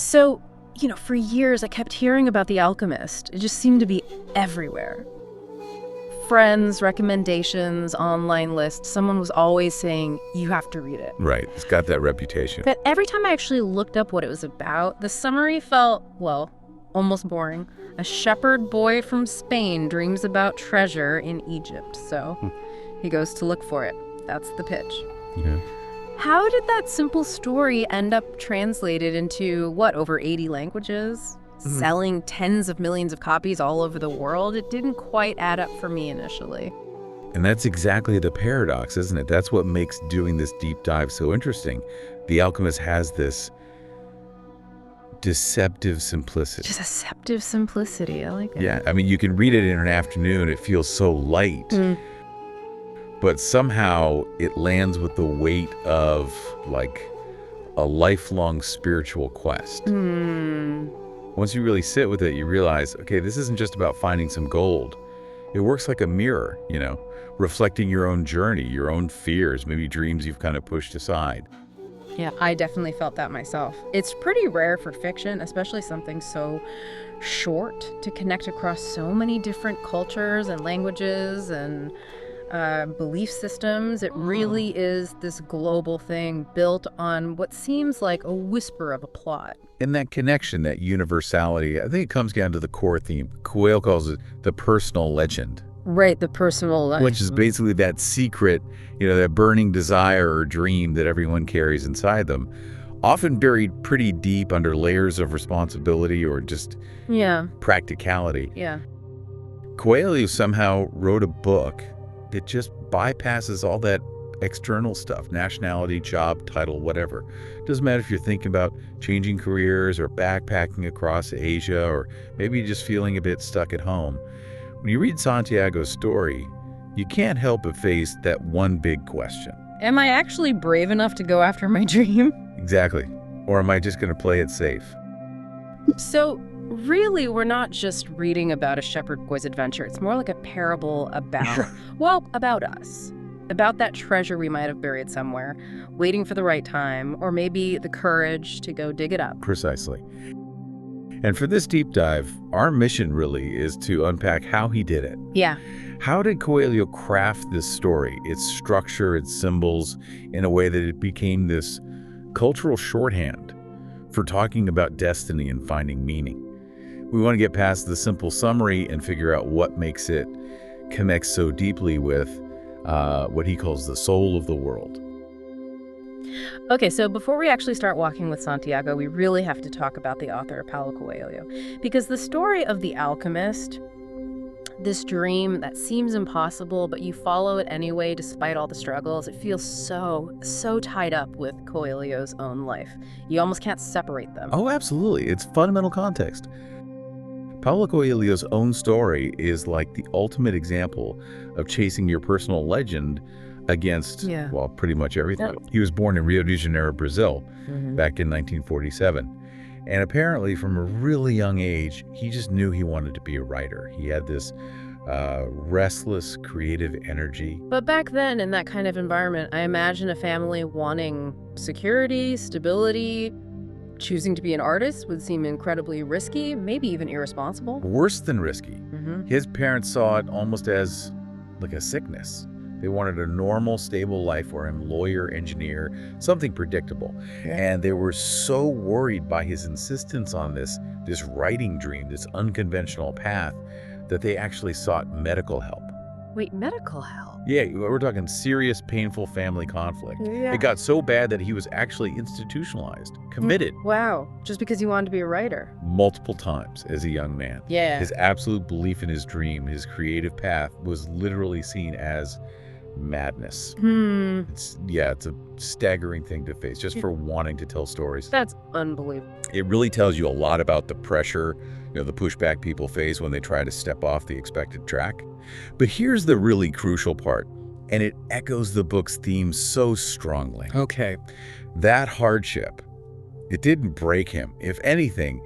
So, for years I kept hearing about The Alchemist. It just seemed to be everywhere. Friends, recommendations, online lists, someone was always saying, you have to read it. Right, it's got that reputation. But every time I actually looked up what it was about, the summary felt, well, almost boring. A shepherd boy from Spain dreams about treasure in Egypt, so he goes to look for it. That's the pitch. Yeah. How did that simple story end up translated into, over 80 languages? Selling tens of millions of copies all over the world? It didn't quite add up for me initially. And that's exactly the paradox, isn't it? That's what makes doing this deep dive so interesting. The Alchemist has this deceptive simplicity. Deceptive simplicity, I like it. Yeah, I mean, you can read it in an afternoon, it feels so light. But somehow it lands with the weight of, like, a lifelong spiritual quest. Once you really sit with it, you realize, okay, this isn't just about finding some gold. It works like a mirror, reflecting your own journey, your own fears, maybe dreams you've kind of pushed aside. Yeah, I definitely felt that myself. It's pretty rare for fiction, especially something so short, to connect across so many different cultures and languages and belief systems. It really is this global thing built on what seems like a whisper of a plot. And that connection, that universality, I think it comes down to the core theme. Coelho calls it the personal legend. Right, the personal legend. Which is basically that secret, that burning desire or dream that everyone carries inside them, often buried pretty deep under layers of responsibility or just practicality. Yeah. Coelho somehow wrote a book that just bypasses all that external stuff, nationality, job, title, whatever. Doesn't matter if you're thinking about changing careers or backpacking across Asia or maybe just feeling a bit stuck at home. When you read Santiago's story, you can't help but face that one big question. Am I actually brave enough to go after my dream? Exactly. Or am I just going to play it safe? So really, we're not just reading about a shepherd boy's adventure. It's more like a parable about, about us. About that treasure we might have buried somewhere, waiting for the right time, or maybe the courage to go dig it up. Precisely. And for this deep dive, our mission really is to unpack how he did it. Yeah. How did Coelho craft this story, its structure, its symbols, in a way that it became this cultural shorthand for talking about destiny and finding meaning? We want to get past the simple summary and figure out what makes it connect so deeply with what he calls the soul of the world. Okay, so before we actually start walking with Santiago, we really have to talk about the author, Paulo Coelho, because the story of The Alchemist, this dream that seems impossible, but you follow it anyway despite all the struggles, it feels so tied up with Coelho's own life. You almost can't separate them. Oh, absolutely. It's fundamental context. Paulo Coelho's own story is like the ultimate example of chasing your personal legend against, pretty much everything. Yep. He was born in Rio de Janeiro, Brazil, back in 1947. And apparently from a really young age, he just knew he wanted to be a writer. He had this restless, creative energy. But back then, in that kind of environment, I imagine a family wanting security, stability. Choosing to be an artist would seem incredibly risky, maybe even irresponsible. Worse than risky. His parents saw it almost as like a sickness. They wanted a normal, stable life for him, lawyer, engineer, something predictable. And they were so worried by his insistence on this writing dream, this unconventional path, that they actually sought medical help. Wait, medical help? Yeah, we're talking serious, painful family conflict. Yeah. It got so bad that he was actually institutionalized, committed. Wow, just because he wanted to be a writer? Multiple times as a young man. Yeah. His absolute belief in his dream, his creative path, was literally seen as madness. It's a staggering thing to face just for wanting to tell stories. That's unbelievable. It really tells you a lot about the pressure, the pushback people face when they try to step off the expected track. But here's the really crucial part, and it echoes the book's theme so strongly. Okay. That hardship, it didn't break him. If anything,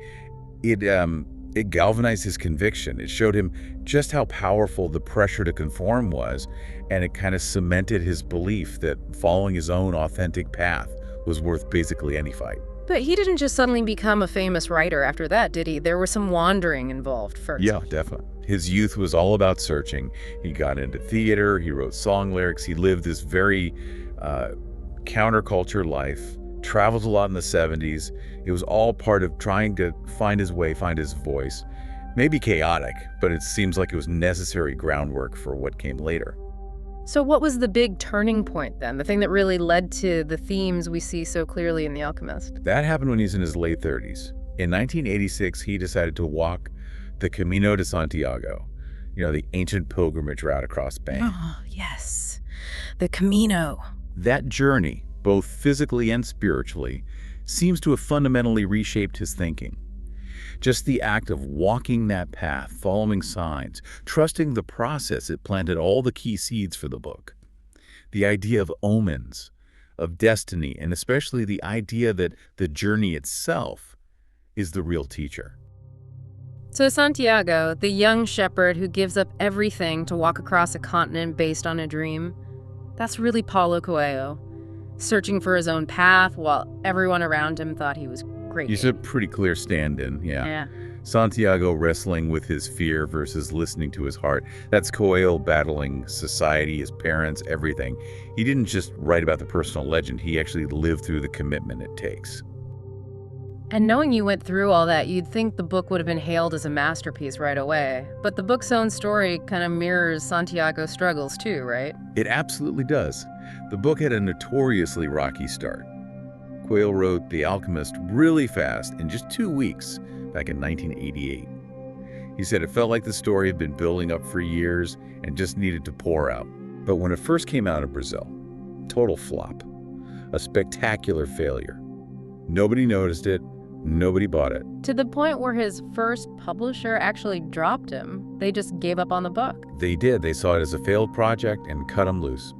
it galvanized his conviction. It showed him just how powerful the pressure to conform was, and it kind of cemented his belief that following his own authentic path was worth basically any fight. But he didn't just suddenly become a famous writer after that, did he? There was some wandering involved first. Yeah, definitely. His youth was all about searching. He got into theater, he wrote song lyrics, he lived this very counterculture life, traveled a lot in the 70s. It was all part of trying to find his way, find his voice. Maybe chaotic, but it seems like it was necessary groundwork for what came later. So what was the big turning point then? The thing that really led to the themes we see so clearly in The Alchemist? That happened when he's in his late 30s. In 1986, he decided to walk the Camino de Santiago, the ancient pilgrimage route across Spain. Oh, yes. The Camino. That journey, both physically and spiritually, seems to have fundamentally reshaped his thinking. Just the act of walking that path, following signs, trusting the process, it planted all the key seeds for the book. The idea of omens, of destiny, and especially the idea that the journey itself is the real teacher. So Santiago, the young shepherd who gives up everything to walk across a continent based on a dream, that's really Paulo Coelho, searching for his own path while everyone around him thought he was great. He's a pretty clear stand-in, Yeah. Santiago wrestling with his fear versus listening to his heart. That's Coelho battling society, his parents, everything. He didn't just write about the personal legend, he actually lived through the commitment it takes. And knowing you went through all that, you'd think the book would have been hailed as a masterpiece right away. But the book's own story kind of mirrors Santiago's struggles too, right? It absolutely does. The book had a notoriously rocky start. Coelho wrote The Alchemist really fast in just 2 weeks back in 1988. He said it felt like the story had been building up for years and just needed to pour out. But when it first came out of Brazil, total flop, a spectacular failure. Nobody noticed it, nobody bought it. To the point where his first publisher actually dropped him. They just gave up on the book. They did. They saw it as a failed project and cut him loose.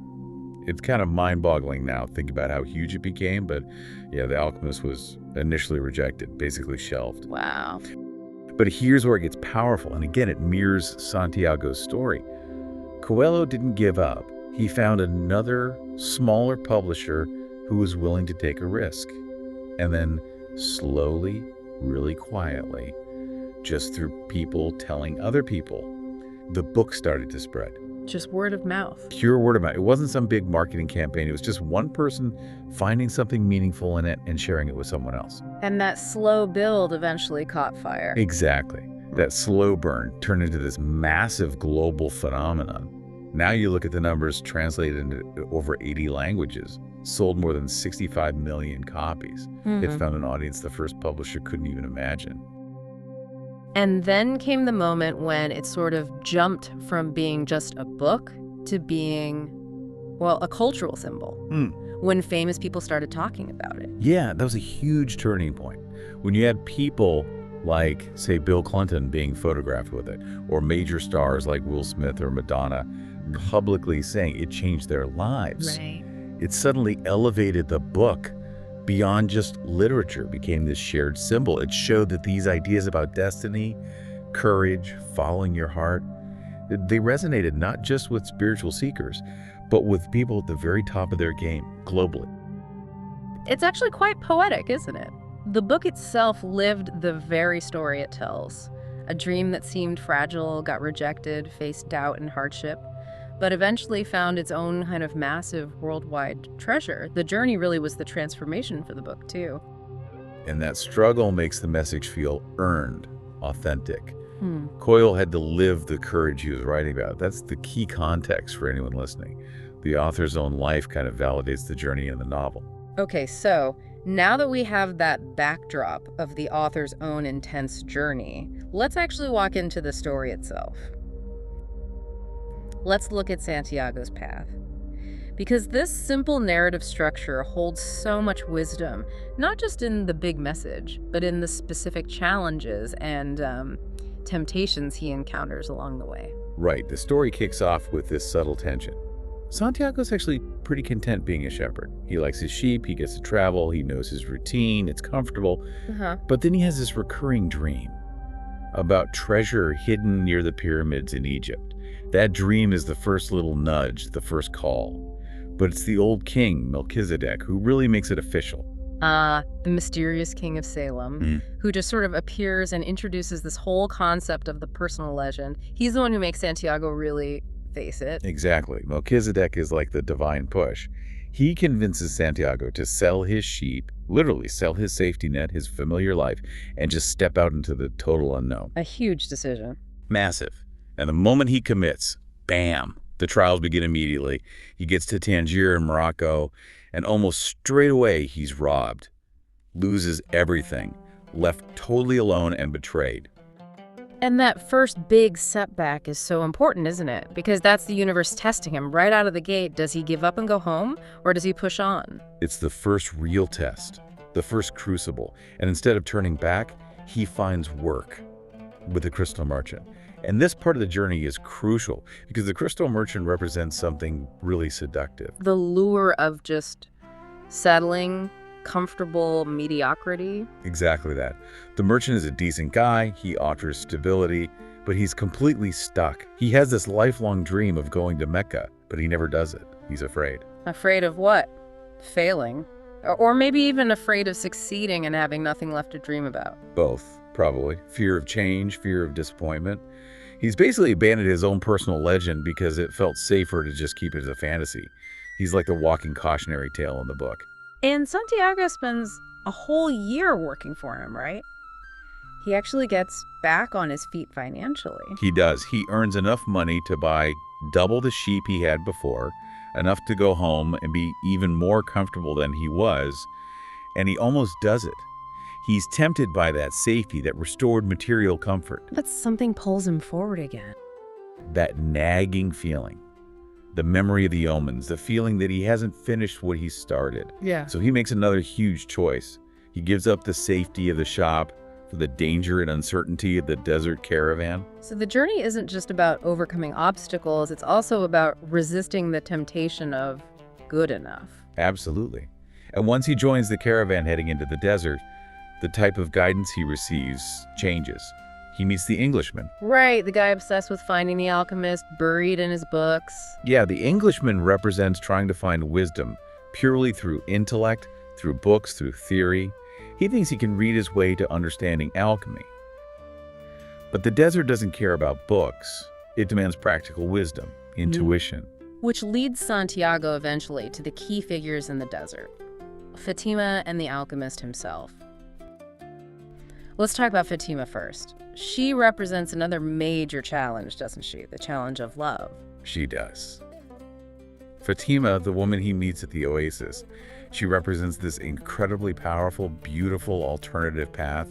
It's kind of mind-boggling now, think about how huge it became, but yeah, The Alchemist was initially rejected, basically shelved. Wow. But here's where it gets powerful, and again, it mirrors Santiago's story. Coelho didn't give up. He found another, smaller publisher who was willing to take a risk. And then slowly, really quietly, just through people telling other people, the book started to spread. Just word of mouth. Pure word of mouth. It wasn't some big marketing campaign. It was just one person finding something meaningful in it and sharing it with someone else. And that slow build eventually caught fire. Exactly. That slow burn turned into this massive global phenomenon. Now you look at the numbers translated into over 80 languages, sold more than 65 million copies. It found an audience the first publisher couldn't even imagine. And then came the moment when it sort of jumped from being just a book to being, well, a cultural symbol. When famous people started talking about it. Yeah, that was a huge turning point. When you had people like, say, Bill Clinton being photographed with it, or major stars like Will Smith or Madonna publicly saying it changed their lives. Right. It suddenly elevated the book beyond just literature, became this shared symbol. It showed that these ideas about destiny, courage, following your heart, they resonated not just with spiritual seekers, but with people at the very top of their game globally. It's actually quite poetic, isn't it? The book itself lived the very story it tells. A dream that seemed fragile, got rejected, faced doubt and hardship, but eventually found its own kind of massive worldwide treasure. The journey really was the transformation for the book, too. And that struggle makes the message feel earned, authentic. Coelho had to live the courage he was writing about. That's the key context for anyone listening. The author's own life kind of validates the journey in the novel. Okay, so now that we have that backdrop of the author's own intense journey, let's actually walk into the story itself. Let's look at Santiago's path. Because this simple narrative structure holds so much wisdom, not just in the big message, but in the specific challenges and temptations he encounters along the way. Right, the story kicks off with this subtle tension. Santiago's actually pretty content being a shepherd. He likes his sheep, he gets to travel, he knows his routine, it's comfortable. But then he has this recurring dream about treasure hidden near the pyramids in Egypt. That dream is the first little nudge, the first call. But it's the old king, Melchizedek, who really makes it official. the mysterious king of Salem, who just sort of appears and introduces this whole concept of the personal legend. He's the one who makes Santiago really face it. Exactly. Melchizedek is like the divine push. He convinces Santiago to sell his sheep, literally sell his safety net, his familiar life, and just step out into the total unknown. A huge decision. Massive. And the moment he commits, bam, the trials begin immediately. He gets to Tangier in Morocco, and almost straight away he's robbed, loses everything, left totally alone and betrayed. And that first big setback is so important, isn't it? Because that's the universe testing him right out of the gate. Does he give up and go home, or does he push on? It's the first real test, the first crucible. And instead of turning back, he finds work with the crystal merchant. And this part of the journey is crucial because the crystal merchant represents something really seductive. The lure of just settling, comfortable mediocrity. Exactly that. The merchant is a decent guy, he offers stability, but he's completely stuck. He has this lifelong dream of going to Mecca, but he never does it. He's afraid. Afraid of what? Failing. Or maybe even afraid of succeeding and having nothing left to dream about. Both, probably. Fear of change, fear of disappointment. He's basically abandoned his own personal legend because it felt safer to just keep it as a fantasy. He's like the walking cautionary tale in the book. And Santiago spends a whole year working for him, right? He actually gets back on his feet financially. He does. He earns enough money to buy double the sheep he had before, enough to go home and be even more comfortable than he was, and he almost does it. He's tempted by that safety, that restored material comfort. But something pulls him forward again. That nagging feeling. The memory of the omens, the feeling that he hasn't finished what he started. Yeah. So he makes another huge choice. He gives up the safety of the shop for the danger and uncertainty of the desert caravan. So the journey isn't just about overcoming obstacles, it's also about resisting the temptation of good enough. Absolutely. And once he joins the caravan heading into the desert, the type of guidance he receives changes. He meets the Englishman. Right, the guy obsessed with finding the alchemist, buried in his books. Yeah, the Englishman represents trying to find wisdom purely through intellect, through books, through theory. He thinks he can read his way to understanding alchemy. But the desert doesn't care about books. It demands practical wisdom, intuition. Which leads Santiago eventually to the key figures in the desert, Fatima and the alchemist himself. Let's talk about Fatima first. She represents another major challenge, doesn't she? The challenge of love. She does. Fatima, the woman he meets at the oasis, she represents this incredibly powerful, beautiful alternative path.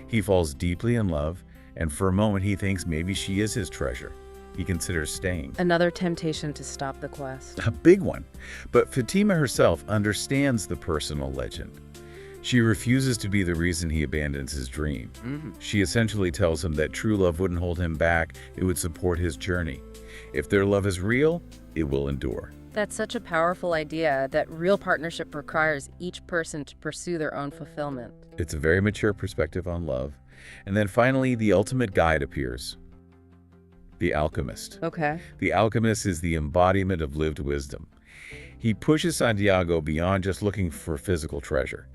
He falls deeply in love, and for a moment he thinks maybe she is his treasure. He considers staying. Another temptation to stop the quest. A big one. But Fatima herself understands the personal legend. She refuses to be the reason he abandons his dream. She essentially tells him that true love wouldn't hold him back, it would support his journey. If their love is real, it will endure. That's such a powerful idea, that real partnership requires each person to pursue their own fulfillment. It's a very mature perspective on love. And then finally, the ultimate guide appears. The alchemist. Okay. The alchemist is the embodiment of lived wisdom. He pushes Santiago beyond just looking for physical treasure.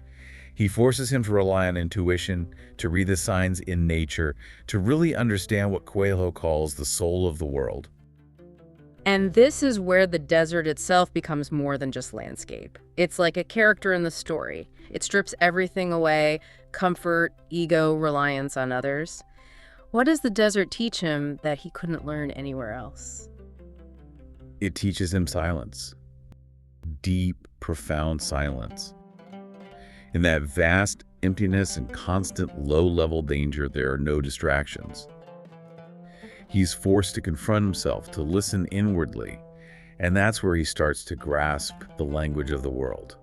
He forces him to rely on intuition, to read the signs in nature, to really understand what Coelho calls the soul of the world. And this is where the desert itself becomes more than just landscape. It's like a character in the story. It strips everything away: comfort, ego, reliance on others. What does the desert teach him that he couldn't learn anywhere else? It teaches him silence. Deep, profound silence. In that vast emptiness and constant low-level danger, there are no distractions. He's forced to confront himself, to listen inwardly, and that's where he starts to grasp the language of the world.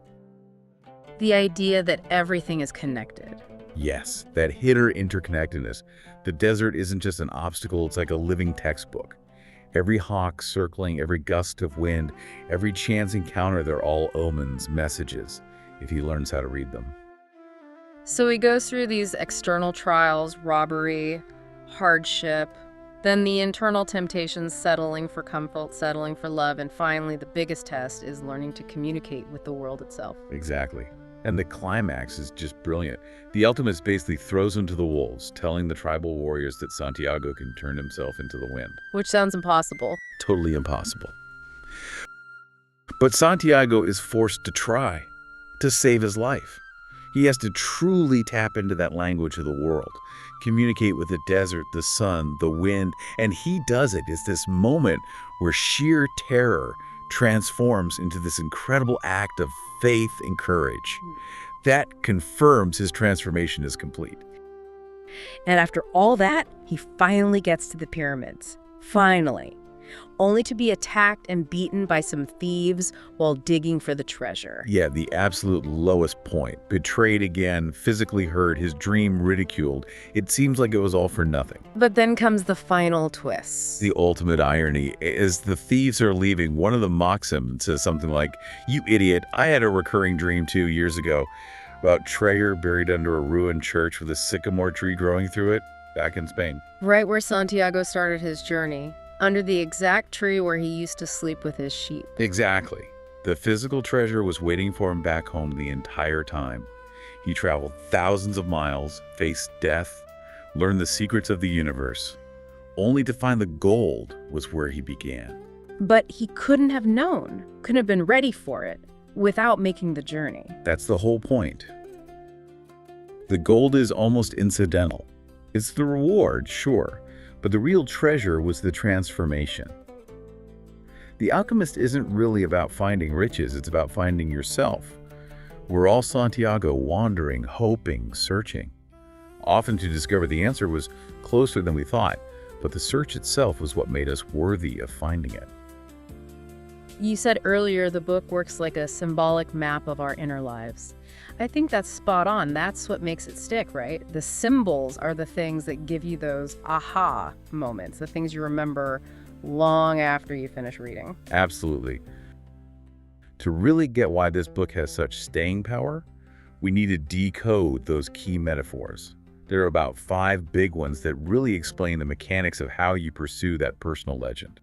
The idea that everything is connected. Yes, that hidden interconnectedness. The desert isn't just an obstacle, it's like a living textbook. Every hawk circling, every gust of wind, every chance encounter, they're all omens, messages, if he learns how to read them. So he goes through these external trials, robbery, hardship, then the internal temptations, settling for comfort, settling for love, and finally the biggest test is learning to communicate with the world itself. Exactly. And the climax is just brilliant. The Alchemist basically throws him to the wolves, telling the tribal warriors that Santiago can turn himself into the wind. Which sounds impossible. Totally impossible. But Santiago is forced to try to save his life. He has to truly tap into that language of the world, communicate with the desert, the sun, the wind, and he does it. It's this moment where sheer terror transforms into this incredible act of faith and courage. That confirms his transformation is complete. And after all that, he finally gets to the pyramids. Finally. Only to be attacked and beaten by some thieves while digging for the treasure. Yeah, the absolute lowest point. Betrayed again, physically hurt, his dream ridiculed. It seems like it was all for nothing. But then comes the final twist. The ultimate irony. As the thieves are leaving, one of them mocks him and says something like, "You idiot, I had a recurring dream 2 years ago about treasure buried under a ruined church with a sycamore tree growing through it back in Spain." Right where Santiago started his journey. Under the exact tree where he used to sleep with his sheep. Exactly. The physical treasure was waiting for him back home the entire time. He traveled thousands of miles, faced death, learned the secrets of the universe, only to find the gold was where he began. But he couldn't have known, couldn't have been ready for it, without making the journey. That's the whole point. The gold is almost incidental. It's the reward, sure. But the real treasure was the transformation. The Alchemist isn't really about finding riches, it's about finding yourself. We're all Santiago, wandering, hoping, searching. Often to discover the answer was closer than we thought, but the search itself was what made us worthy of finding it. You said earlier the book works like a symbolic map of our inner lives. I think that's spot on. That's what makes it stick, right? The symbols are the things that give you those aha moments, the things you remember long after you finish reading. Absolutely. To really get why this book has such staying power, we need to decode those key metaphors. There are about 5 big ones that really explain the mechanics of how you pursue that personal legend.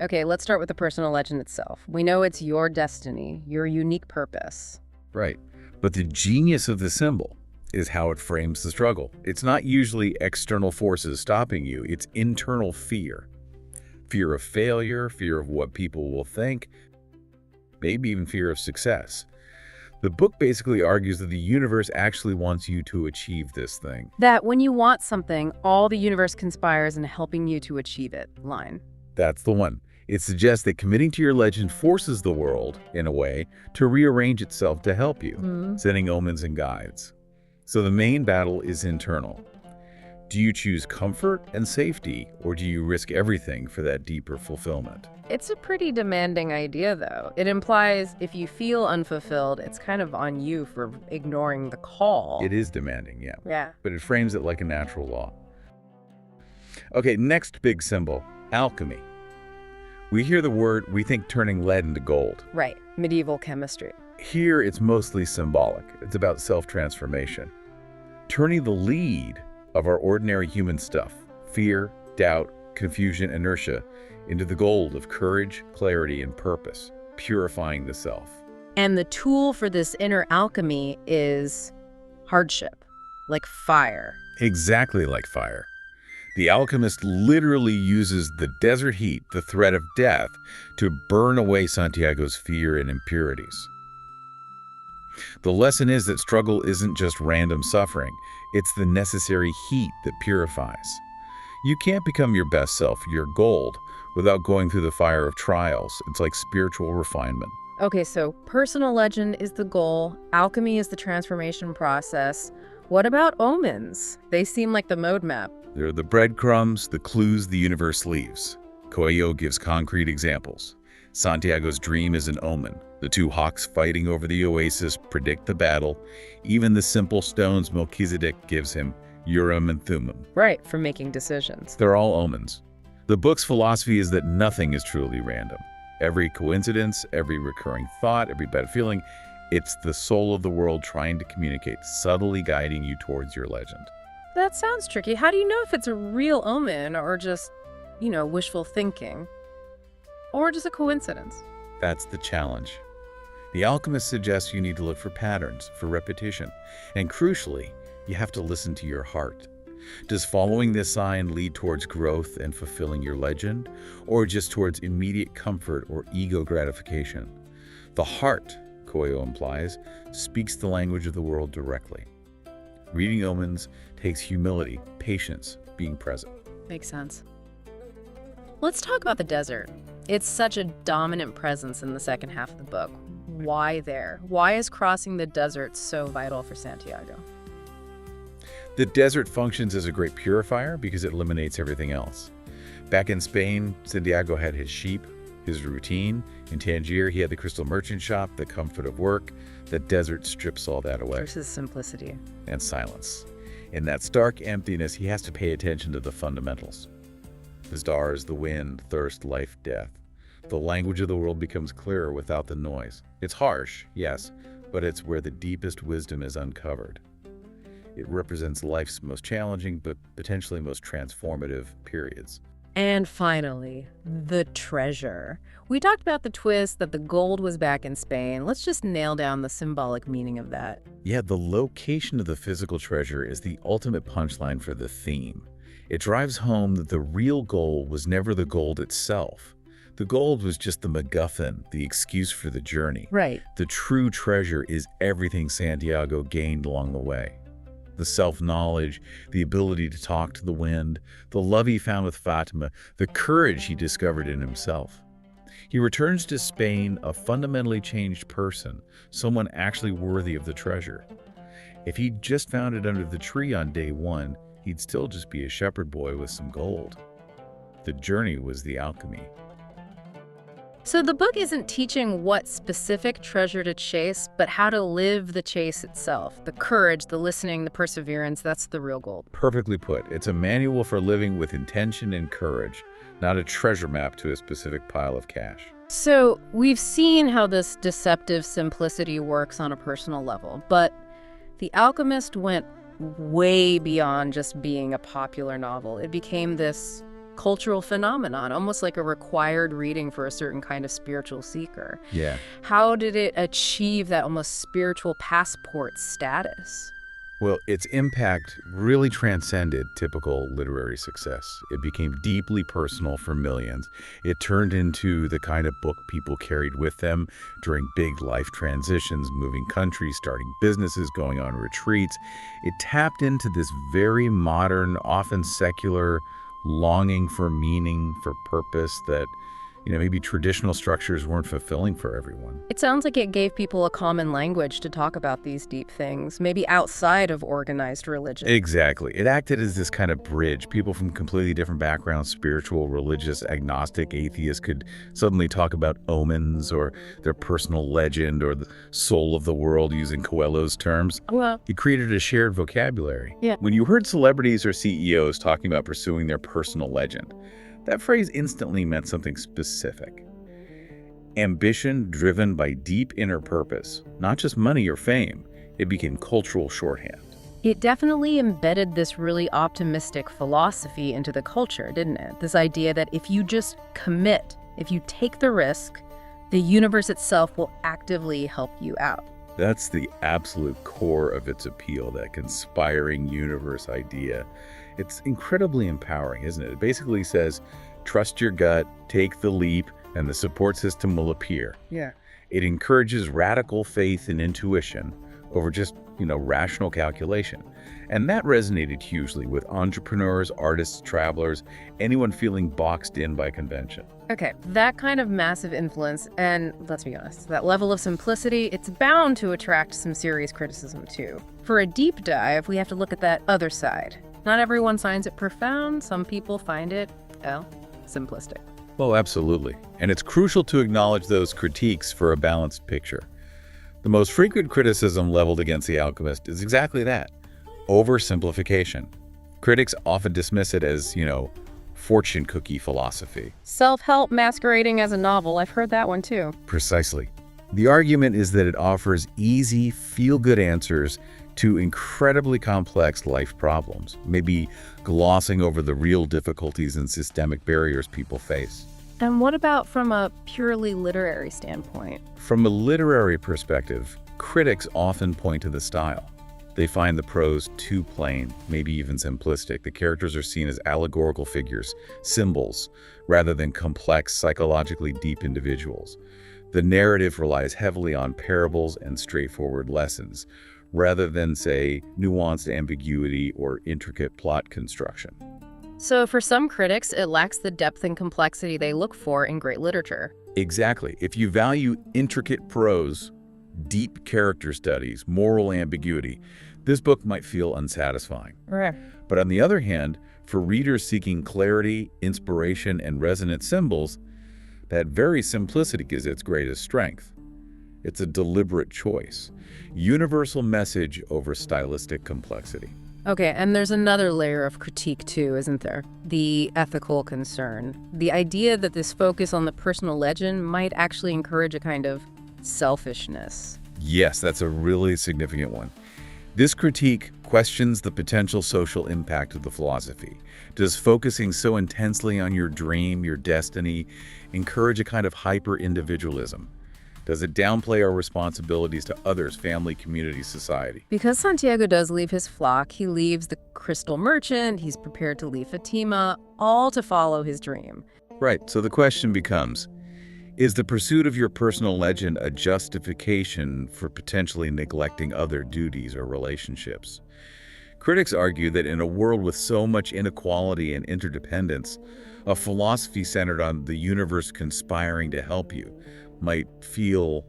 Okay, let's start with the personal legend itself. We know it's your destiny, your unique purpose. Right. But the genius of the symbol is how it frames the struggle. It's not usually external forces stopping you, it's internal fear. Fear of failure, fear of what people will think, maybe even fear of success. The book basically argues that the universe actually wants you to achieve this thing. That when you want something, all the universe conspires in helping you to achieve it line. That's the one. It suggests that committing to your legend forces the world, in a way, to rearrange itself to help you, sending omens and guides. So the main battle is internal. Do you choose comfort and safety, or do you risk everything for that deeper fulfillment? It's a pretty demanding idea, though. It implies if you feel unfulfilled, it's kind of on you for ignoring the call. It is demanding, yeah. Yeah. But it frames it like a natural law. Okay, next big symbol, alchemy. We hear the word, we think turning lead into gold. Right, medieval chemistry. Here, it's mostly symbolic. It's about self-transformation. Turning the lead of our ordinary human stuff, fear, doubt, confusion, inertia, into the gold of courage, clarity, and purpose, purifying the self. And the tool for this inner alchemy is hardship, like fire. Exactly like fire. The alchemist literally uses the desert heat, the threat of death, to burn away Santiago's fear and impurities. The lesson is that struggle isn't just random suffering, it's the necessary heat that purifies. You can't become your best self, your gold, without going through the fire of trials. It's like spiritual refinement. Okay, so personal legend is the goal, alchemy is the transformation process. What about omens? They seem like the mode map. They're the breadcrumbs, the clues the universe leaves. Coelho gives concrete examples. Santiago's dream is an omen. The 2 hawks fighting over the oasis predict the battle. Even the simple stones Melchizedek gives him, Urim and Thummim. Right, for making decisions. They're all omens. The book's philosophy is that nothing is truly random. Every coincidence, every recurring thought, every bad feeling, it's the soul of the world trying to communicate, subtly guiding you towards your legend. That sounds tricky. How do you know if it's a real omen or just, wishful thinking? Or just a coincidence? That's the challenge. The Alchemist suggests you need to look for patterns, for repetition, and crucially, you have to listen to your heart. Does following this sign lead towards growth and fulfilling your legend, or just towards immediate comfort or ego gratification? The heart, Coelho implies, speaks the language of the world directly. Reading Omens takes humility, patience, being present. Makes sense. Let's talk about the desert. It's such a dominant presence in the second half of the book. Why there? Why is crossing the desert so vital for Santiago? The desert functions as a great purifier because it eliminates everything else. Back in Spain, Santiago had his sheep, his routine. In Tangier, he had the crystal merchant shop, the comfort of work. The desert strips all that away. Versus simplicity. And silence. In that stark emptiness, he has to pay attention to the fundamentals. The stars, the wind, thirst, life, death. The language of the world becomes clearer without the noise. It's harsh, yes, but it's where the deepest wisdom is uncovered. It represents life's most challenging but potentially most transformative periods. And finally, the treasure. We talked about the twist that the gold was back in Spain. Let's just nail down the symbolic meaning of that. Yeah, the location of the physical treasure is the ultimate punchline for the theme. It drives home that the real goal was never the gold itself. The gold was just the MacGuffin, the excuse for the journey. Right. The true treasure is everything Santiago gained along the way. The self-knowledge, the ability to talk to the wind, the love he found with Fatima, the courage he discovered in himself. He returns to Spain a fundamentally changed person, someone actually worthy of the treasure. If he'd just found it under the tree on day one, he'd still just be a shepherd boy with some gold. The journey was the alchemy. So the book isn't teaching what specific treasure to chase, but how to live the chase itself. The courage, the listening, the perseverance, that's the real gold. Perfectly put. It's a manual for living with intention and courage, not a treasure map to a specific pile of cash. So we've seen how this deceptive simplicity works on a personal level, but The Alchemist went way beyond just being a popular novel. It became this cultural phenomenon, almost like a required reading for a certain kind of spiritual seeker. Yeah. How did it achieve that almost spiritual passport status? Well, its impact really transcended typical literary success. It became deeply personal for millions. It turned into the kind of book people carried with them during big life transitions, moving countries, starting businesses, going on retreats. It tapped into this very modern, often secular longing for meaning, for purpose that, maybe traditional structures weren't fulfilling for everyone. It sounds like it gave people a common language to talk about these deep things, maybe outside of organized religion. Exactly. It acted as this kind of bridge. People from completely different backgrounds, spiritual, religious, agnostic, atheist, could suddenly talk about omens or their personal legend or the soul of the world, using Coelho's terms. Well, It created a shared vocabulary. Yeah. When you heard celebrities or CEOs talking about pursuing their personal legend, that phrase instantly meant something specific. Ambition driven by deep inner purpose, not just money or fame. It became cultural shorthand. it definitely embedded this really optimistic philosophy into the culture, didn't it? This idea that if you just commit, if you take the risk, the universe itself will actively help you out. That's the absolute core of its appeal, that conspiring universe idea. It's incredibly empowering, isn't it? It basically says, trust your gut, take the leap, and the support system will appear. Yeah. It encourages radical faith and intuition over just, rational calculation. And that resonated hugely with entrepreneurs, artists, travelers, anyone feeling boxed in by convention. Okay, that kind of massive influence, and let's be honest, that level of simplicity, it's bound to attract some serious criticism too. For a deep dive, we have to look at that other side. Not everyone finds it profound. Some people find it, simplistic. Oh, absolutely. And it's crucial to acknowledge those critiques for a balanced picture. The most frequent criticism leveled against The Alchemist is exactly that: oversimplification. Critics often dismiss it as, fortune cookie philosophy. Self-help masquerading as a novel, I've heard that one too. Precisely. The argument is that it offers easy, feel-good answers to incredibly complex life problems, maybe glossing over the real difficulties and systemic barriers people face. And what about from a purely literary standpoint? From a literary perspective, critics often point to the style. They find the prose too plain, maybe even simplistic. The characters are seen as allegorical figures, symbols, rather than complex, psychologically deep individuals. The narrative relies heavily on parables and straightforward lessons, rather than, say, nuanced ambiguity or intricate plot construction. So for some critics, it lacks the depth and complexity they look for in great literature. Exactly. If you value intricate prose, deep character studies, moral ambiguity, this book might feel unsatisfying. Right. But on the other hand, for readers seeking clarity, inspiration, and resonant symbols, that very simplicity is its greatest strength. It's a deliberate choice. Universal message over stylistic complexity. Okay, and there's another layer of critique too, isn't there? The ethical concern. The idea that this focus on the personal legend might actually encourage a kind of selfishness. Yes, that's a really significant one. This critique questions the potential social impact of the philosophy. Does focusing so intensely on your dream, your destiny, encourage a kind of hyper-individualism? Does it downplay our responsibilities to others, family, community, society? Because Santiago does leave his flock, he leaves the crystal merchant, he's prepared to leave Fatima, all to follow his dream. Right, so the question becomes, is the pursuit of your personal legend a justification for potentially neglecting other duties or relationships? Critics argue that in a world with so much inequality and interdependence, a philosophy centered on the universe conspiring to help you might feel,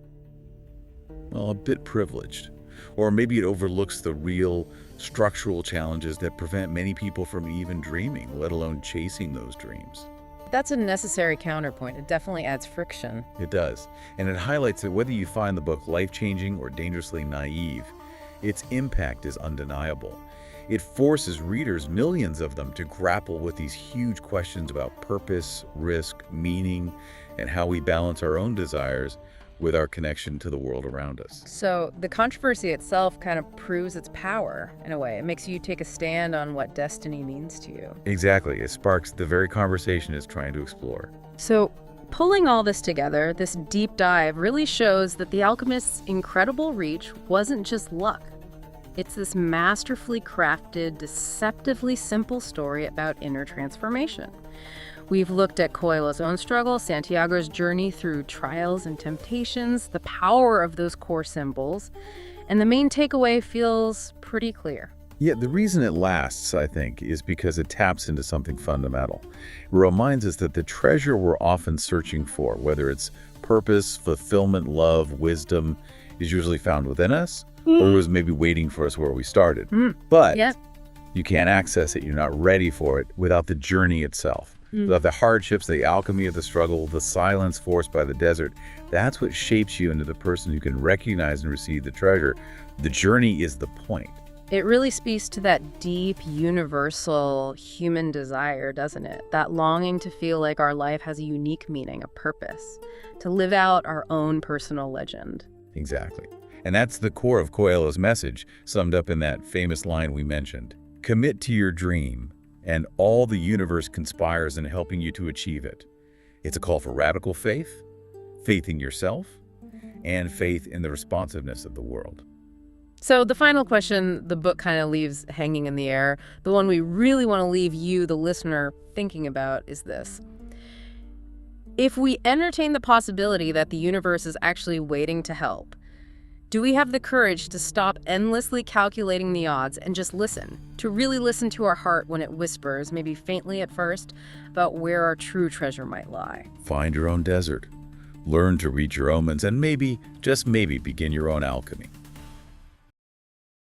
well, a bit privileged. Or maybe it overlooks the real structural challenges that prevent many people from even dreaming, let alone chasing those dreams. That's a necessary counterpoint. It definitely adds friction. It does. And it highlights that whether you find the book life-changing or dangerously naive, its impact is undeniable. It forces readers, millions of them, to grapple with these huge questions about purpose, risk, meaning, and how we balance our own desires with our connection to the world around us. So the controversy itself kind of proves its power, in a way. It makes you take a stand on what destiny means to you. Exactly. It sparks the very conversation it's trying to explore. So pulling all this together, this deep dive really shows that The Alchemist's incredible reach wasn't just luck. It's this masterfully crafted, deceptively simple story about inner transformation. We've looked at Coelho's own struggle, Santiago's journey through trials and temptations, the power of those core symbols, and the main takeaway feels pretty clear. Yeah, the reason it lasts, I think, is because it taps into something fundamental. It reminds us that the treasure we're often searching for, whether it's purpose, fulfillment, love, wisdom, is usually found within us, or was maybe waiting for us where we started. But you can't access it, you're not ready for it, without the journey itself. Without the hardships, the alchemy of the struggle, the silence forced by the desert. That's what shapes you into the person who can recognize and receive the treasure. The journey is the point. It really speaks to that deep, universal human desire, doesn't it? That longing to feel like our life has a unique meaning, a purpose, to live out our own personal legend. Exactly. And that's the core of Coelho's message, summed up in that famous line we mentioned. Commit to your dream, and all the universe conspires in helping you to achieve it. It's a call for radical faith, faith in yourself, and faith in the responsiveness of the world. So the final question the book kind of leaves hanging in the air, the one we really want to leave you, the listener, thinking about is this. If we entertain the possibility that the universe is actually waiting to help, do we have the courage to stop endlessly calculating the odds and just listen, to really listen to our heart when it whispers, maybe faintly at first, about where our true treasure might lie? Find your own desert, learn to read your omens, and maybe, just maybe, begin your own alchemy.